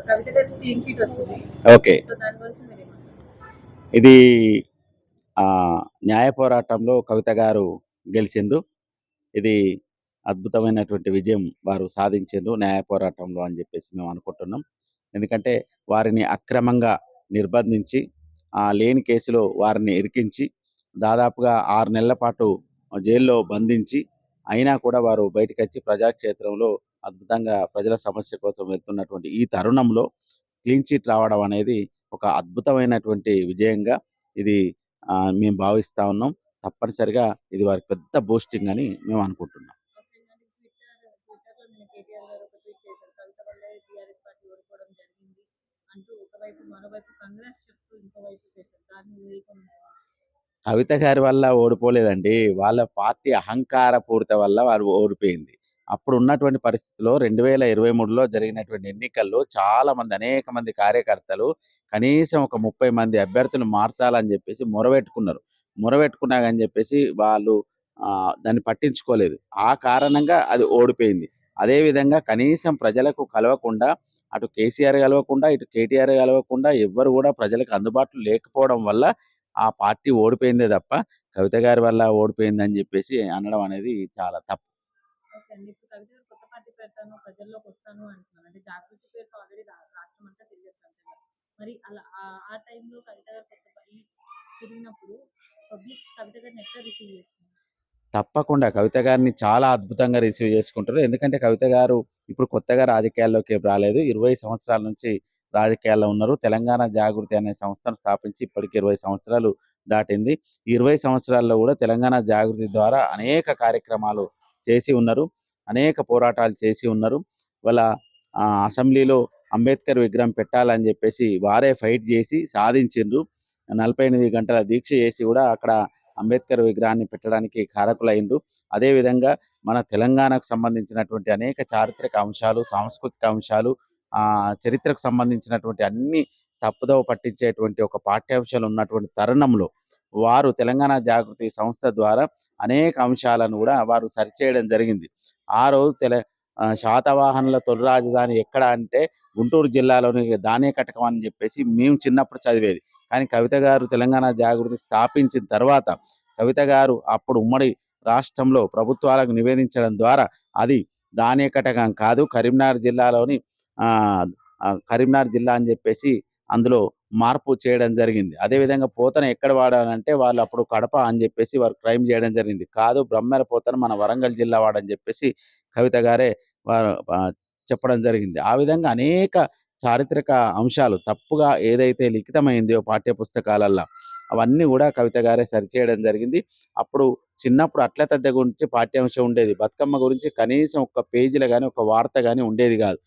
కవిత గారికి clean sheet వచ్చింది. Okay. So, దాని గురించి మీరేమంటారు? ఇది న్యాయ పోరాటంలో కవిత గారు గెలిచిండ్రు. ఇది అద్భుతమైనటువంటి విజయం వారు సాధించిండ్రు న్యాయ పోరాటంలో అని జెప్పేసి మేము అనుకుంటున్నాం. ఎందుకంటే వారిని అక్రమంగా నిర్బంధించి, లేని కేసులో వారిని ఇరికించి, దాదాపుగా 6 నెలల పాటు జైల్లో బంధించి, అయినా కూడా వారు బయటికొచ్చి ప్రజాక్షేత్రంలో అద్భుతంగా ప్రజల సమస్య కోసం వెళ్తున్నటువంటి ఈ తరుణంలో క్లీన్ చిట్ రావడం అనేది ఒక అద్భుతమైనటువంటి విజయంగా ఇది మేము భావిస్తా ఉన్నాం. తప్పనిసరిగా ఇది వారికి పెద్ద బూస్టింగ్ అని మేము అనుకుంటున్నాం. ఓకే. అంటే ట్విట్టర్‌లో నిన్న కేటీఆర్ గారు ఒక ట్వీట్ చేశారు. కవిత వల్లే టీఆర్ఎస్ పార్టీ ఓడిపోవడం జరిగింది అంటూ ఒకవైపు, మరోవైపు కంగ్రాట్స్ చెప్తూ ఇంకోవైపు చేశారు. దాన్ని మీరేమంటారు? కవిత గారి వల్ల ఓడిపోలేదండి. వాళ్ళ పార్టీ అహంకార పూరిత వల్ల వారు ఓడిపోయింది. అప్పుడున్నటువంటి పరిస్థితిలో 2023లో జరిగినటువంటి ఎన్నికల్లో చాలామంది అనేక మంది కార్యకర్తలు కనీసం ఒక 30 మంది అభ్యర్థులు మార్చాలని జెప్పేసి మొరబెట్టుకున్నారు. మొరబెట్టుకున్నా గాని జెప్పేసి వాళ్ళు దాన్ని పట్టించుకోలేదు. ఆ కారణంగా అది ఓడిపోయింది. అదే విధంగా కనీసం ప్రజలకు కలవకుండా, అటు కేసీఆర్ కలవకుండా, ఇటు కేటీఆర్ కలవకుండా ఎవ్వరు గూడా ప్రజలకు అందుబాటులో లేకపోవడం వల్ల ఆ పార్టీ ఓడిపోయిందే తప్ప, కవిత గారి వల్ల ఓడిపోయిందని జెప్పేసి అనడం అనేది చాలా తప్పు. ఓకే అండి. ఇప్పుడు కవిత గారు కొత్త పార్టీ పెడతాను, ప్రజల్లోకొస్తాను అంటున్నారు. అంటే జాగృతి పేరుతో ఆల్రెడీ రాష్ట్రం అంతా తిరిగేసారు కదా! మరి అలా ఆ టైంలో కవిత గారు తిరిగినప్పుడు పబ్లిక్ కవిత గారిని ఎట్లా రిసీవ్ చేసుకున్నారు? తప్పకుండా కవిత గారిని చాలా అద్భుతంగా రిసీవ్ చేసుకుంటారు. ఎందుకంటే కవిత గారు ఇప్పుడు కొత్తగా రాజకీయాల్లోకి ఏం రాలేదు. 20 సంవత్సరాల నుంచి రాజకీయాల్లో ఉన్నారు. తెలంగాణ జాగృతి అనే సంస్థను స్థాపించి ఇప్పటికి 20 సంవత్సరాలు దాటింది. ఈ 20 సంవత్సరాల్లో గూడా తెలంగాణ జాగృతి ద్వారా అనేక కార్యక్రమాలు చేసి ఉన్నారు. అనేక పోరాటాలు చేసి ఉన్నారు. వాళ్ళ అసెంబ్లీలో అంబేద్కర్ విగ్రహం పెట్టాలని జెప్పేసి వారే ఫైట్ జేసి సాధించిండ్రు. 48 గంటల దీక్ష చేసి గూడా అక్కడ అంబేద్కర్ విగ్రహాన్ని పెట్టడానికి కారకులైండ్రు. అదేవిధంగా మన తెలంగాణకు సంబంధించినటువంటి అనేక చారిత్రక అంశాలు, సాంస్కృతిక అంశాలు, చరిత్రకు సంబంధించినటువంటి అన్ని తప్పుదోవ పట్టించేటువంటి ఒక పాఠ్యాంశాలు ఉన్నటువంటి తరుణంలో, వారు తెలంగాణ జాగృతి సంస్థ ద్వారా అనేక అంశాలను గూడా వారు సరిచేయడం జరిగింది. ఆ రోజు శాతవాహనుల తొలి రాజధాని ఎక్కడ అంటే గుంటూరు జిల్లాలోని దానేకటకం అని జెప్పేసి మేము చిన్నప్పుడు చదివేది. కానీ కవిత గారు తెలంగాణ జాగృతి స్థాపించిన తర్వాత కవిత గారు అప్పుడు ఉమ్మడి రాష్ట్రంలో ప్రభుత్వాలకు నివేదించడం ద్వారా అది దానేకటకం కాదు, కరీంనగర్ జిల్లాలోని కరీంనగర్ జిల్లా అని చెప్పేసి అందులో మార్పు చేయడం జరిగింది. అదేవిధంగా పోతన ఎక్కడ వాడాలంటే వాళ్ళు అప్పుడు కడప అని చెప్పేసి వారు క్లెయిమ్ చేయడం జరిగింది. కాదు, బ్రహ్మర పోతన మన వరంగల్ జిల్లా వాడని చెప్పేసి కవిత గారే వారు చెప్పడం జరిగింది. ఆ విధంగా అనేక చారిత్రక అంశాలు తప్పుగా ఏదైతే లిఖితమైందో పాఠ్య పుస్తకాలల్లో అవన్నీ గూడా కవిత గారే సరిచేయడం జరిగింది. అప్పుడు చిన్నప్పుడు అట్ల తద్దె గురించి పాఠ్యాంశం ఉండేది. బతుకమ్మ గురించి కనీసం ఒక పేజీలో గాని, ఒక వార్త గాని ఉండేది గాదు.